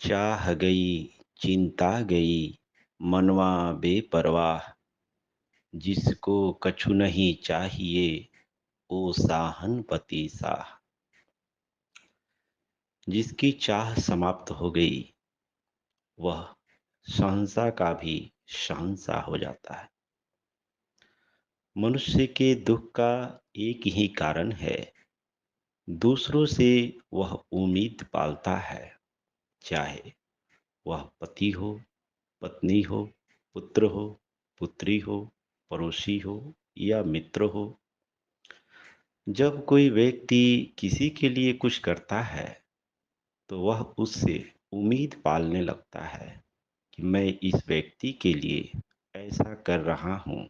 चाह गई चिंता गई मनवा बेपरवाह। जिसको कछु नहीं चाहिए ओ साहन पति साह। जिसकी चाह समाप्त हो गई वह शहंशाह का भी शहंशाह हो जाता है। मनुष्य के दुख का एक ही कारण है, दूसरों से वह उम्मीद पालता है। चाहे वह पति हो, पत्नी हो, पुत्र हो, पुत्री हो, पड़ोसी हो या मित्र हो। जब कोई व्यक्ति किसी के लिए कुछ करता है तो वह उससे उम्मीद पालने लगता है कि मैं इस व्यक्ति के लिए ऐसा कर रहा हूँ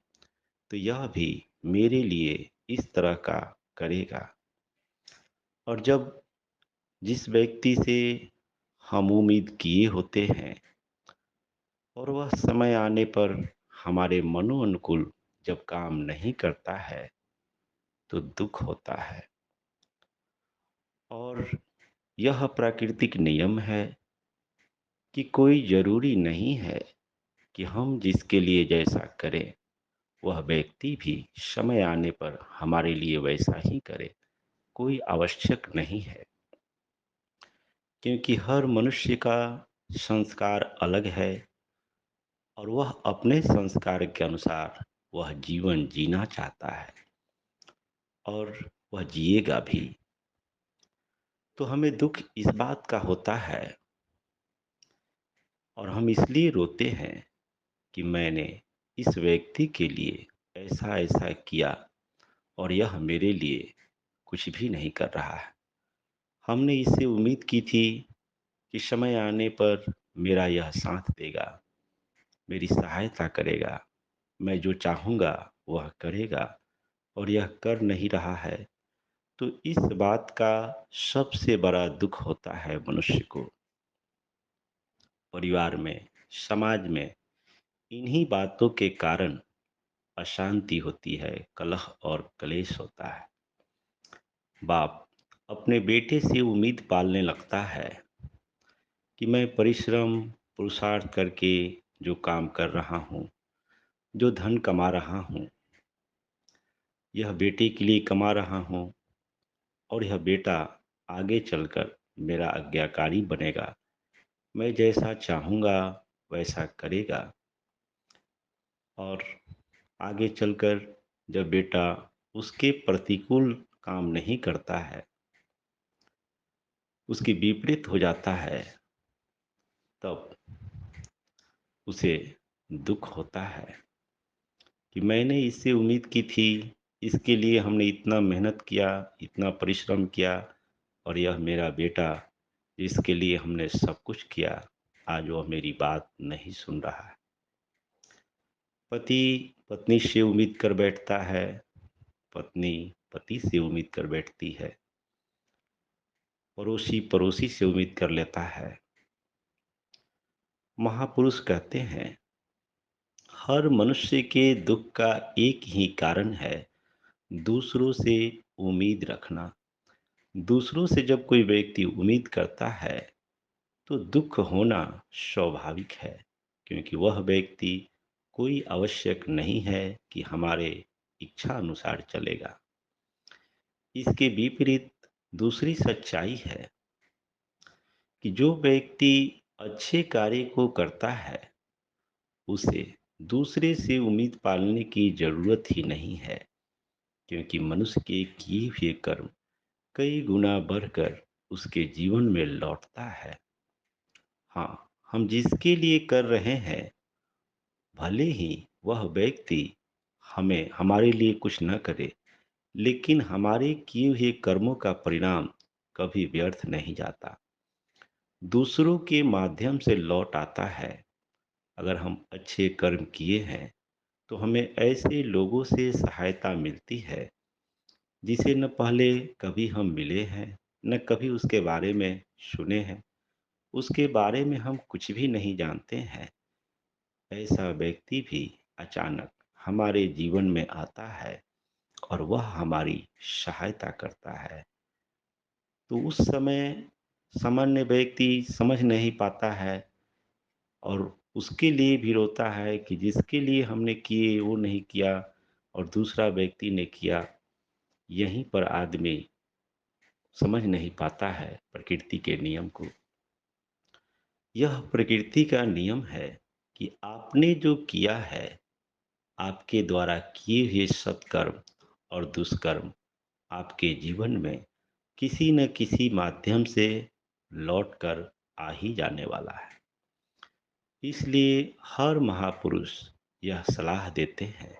तो यह भी मेरे लिए इस तरह का करेगा। और जब जिस व्यक्ति से हम उम्मीद किए होते हैं और वह समय आने पर हमारे मनोअनुकूल जब काम नहीं करता है तो दुख होता है। और यह प्राकृतिक नियम है कि कोई जरूरी नहीं है कि हम जिसके लिए जैसा करें वह व्यक्ति भी समय आने पर हमारे लिए वैसा ही करे। कोई आवश्यक नहीं है, क्योंकि हर मनुष्य का संस्कार अलग है और वह अपने संस्कार के अनुसार वह जीवन जीना चाहता है और वह जिएगा भी। तो हमें दुख इस बात का होता है और हम इसलिए रोते हैं कि मैंने इस व्यक्ति के लिए ऐसा ऐसा किया और यह मेरे लिए कुछ भी नहीं कर रहा है। हमने इससे उम्मीद की थी कि समय आने पर मेरा यह साथ देगा, मेरी सहायता करेगा, मैं जो चाहूँगा वह करेगा और यह कर नहीं रहा है। तो इस बात का सबसे बड़ा दुख होता है मनुष्य को। परिवार में, समाज में इन्हीं बातों के कारण अशांति होती है, कलह और क्लेश होता है। बाप अपने बेटे से उम्मीद पालने लगता है कि मैं परिश्रम पुरुषार्थ करके जो काम कर रहा हूँ, जो धन कमा रहा हूँ, यह बेटे के लिए कमा रहा हूँ और यह बेटा आगे चलकर मेरा आज्ञाकारी बनेगा। मैं जैसा चाहूँगा वैसा करेगा और आगे चलकर जब बेटा उसके प्रतिकूल काम नहीं करता है, उसके विपरीत हो जाता है, तब उसे दुख होता है कि मैंने इससे उम्मीद की थी, इसके लिए हमने इतना मेहनत किया, इतना परिश्रम किया और यह मेरा बेटा जिसके लिए हमने सब कुछ किया, आज वह मेरी बात नहीं सुन रहा है। पति पत्नी से उम्मीद कर बैठता है, पत्नी पति से उम्मीद कर बैठती है, पड़ोसी पड़ोसी से उम्मीद कर लेता है। महापुरुष कहते हैं हर मनुष्य के दुख का एक ही कारण है, दूसरों से उम्मीद रखना। दूसरों से जब कोई व्यक्ति उम्मीद करता है तो दुख होना स्वाभाविक है, क्योंकि वह व्यक्ति कोई आवश्यक नहीं है कि हमारे इच्छा अनुसार चलेगा। इसके विपरीत दूसरी सच्चाई है कि जो व्यक्ति अच्छे कार्य को करता है उसे दूसरे से उम्मीद पालने की जरूरत ही नहीं है, क्योंकि मनुष्य के किए हुए कर्म कई गुना बढ़कर उसके जीवन में लौटता है। हाँ, हम जिसके लिए कर रहे हैं भले ही वह व्यक्ति हमें हमारे लिए कुछ न करे, लेकिन हमारे किए हुए कर्मों का परिणाम कभी व्यर्थ नहीं जाता, दूसरों के माध्यम से लौट आता है। अगर हम अच्छे कर्म किए हैं तो हमें ऐसे लोगों से सहायता मिलती है जिसे न पहले कभी हम मिले हैं, न कभी उसके बारे में सुने हैं, उसके बारे में हम कुछ भी नहीं जानते हैं। ऐसा व्यक्ति भी अचानक हमारे जीवन में आता है और वह हमारी सहायता करता है। तो उस समय सामान्य व्यक्ति समझ नहीं पाता है और उसके लिए भी रोता है कि जिसके लिए हमने किए वो नहीं किया और दूसरा व्यक्ति ने किया। यहीं पर आदमी समझ नहीं पाता है प्रकृति के नियम को। यह प्रकृति का नियम है कि आपने जो किया है, आपके द्वारा किए हुए सत्कर्म और दुष्कर्म आपके जीवन में किसी न किसी माध्यम से लौट कर आ ही जाने वाला है। इसलिए हर महापुरुष यह सलाह देते हैं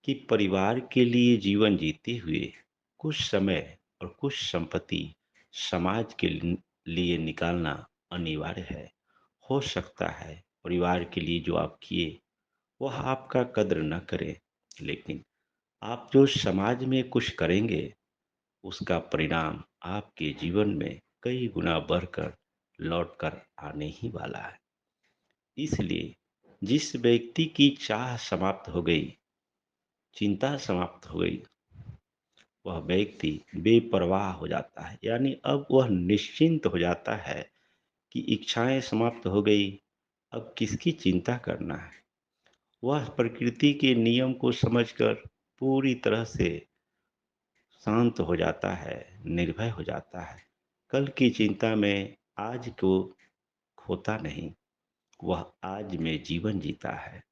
कि परिवार के लिए जीवन जीते हुए कुछ समय और कुछ संपत्ति समाज के लिए निकालना अनिवार्य है। हो सकता है परिवार के लिए जो आप किए वह आपका कद्र न करे, लेकिन आप जो समाज में कुछ करेंगे उसका परिणाम आपके जीवन में कई गुना बढ़कर लौट कर आने ही वाला है। इसलिए जिस व्यक्ति की चाह समाप्त हो गई, चिंता समाप्त हो गई, वह व्यक्ति बेपरवाह हो जाता है। यानी अब वह निश्चिंत हो जाता है कि इच्छाएं समाप्त हो गई, अब किसकी चिंता करना है। वह प्रकृति के नियम को समझकर पूरी तरह से शांत हो जाता है, निर्भय हो जाता है। कल की चिंता में आज को खोता नहीं, वह आज में जीवन जीता है।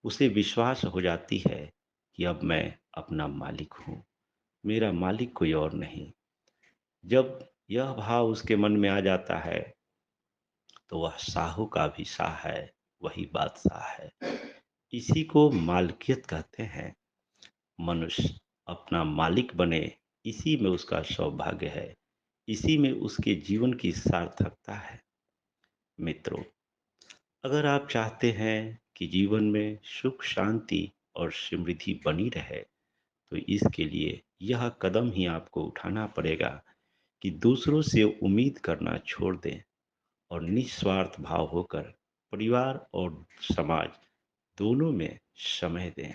उसे विश्वास हो जाती है कि अब मैं अपना मालिक हूँ, मेरा मालिक कोई और नहीं। जब यह भाव उसके मन में आ जाता है तो वह साहू का भी शाह है, वही बादशाह है। इसी को मालकियत कहते हैं। मनुष्य अपना मालिक बने, इसी में उसका सौभाग्य है, इसी में उसके जीवन की सार्थकता है। मित्रों, अगर आप चाहते हैं कि जीवन में सुख शांति और समृद्धि बनी रहे तो इसके लिए यह कदम ही आपको उठाना पड़ेगा कि दूसरों से उम्मीद करना छोड़ दें और निस्वार्थ भाव होकर परिवार और समाज दोनों में समय दें।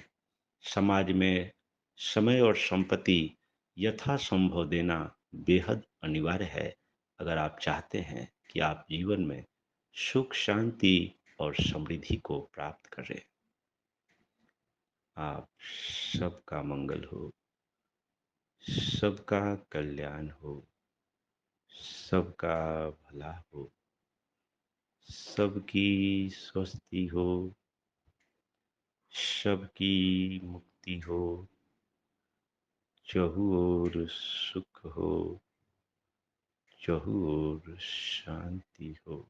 समाज में समय और संपत्ति यथासंभव देना बेहद अनिवार्य है अगर आप चाहते हैं कि आप जीवन में सुख शांति और समृद्धि को प्राप्त करें। आप सबका मंगल हो, सबका कल्याण हो, सबका भला हो, सबकी स्वस्थी हो, सबकी मुक्ति हो, चहु और सुख हो, चहु और शांति हो।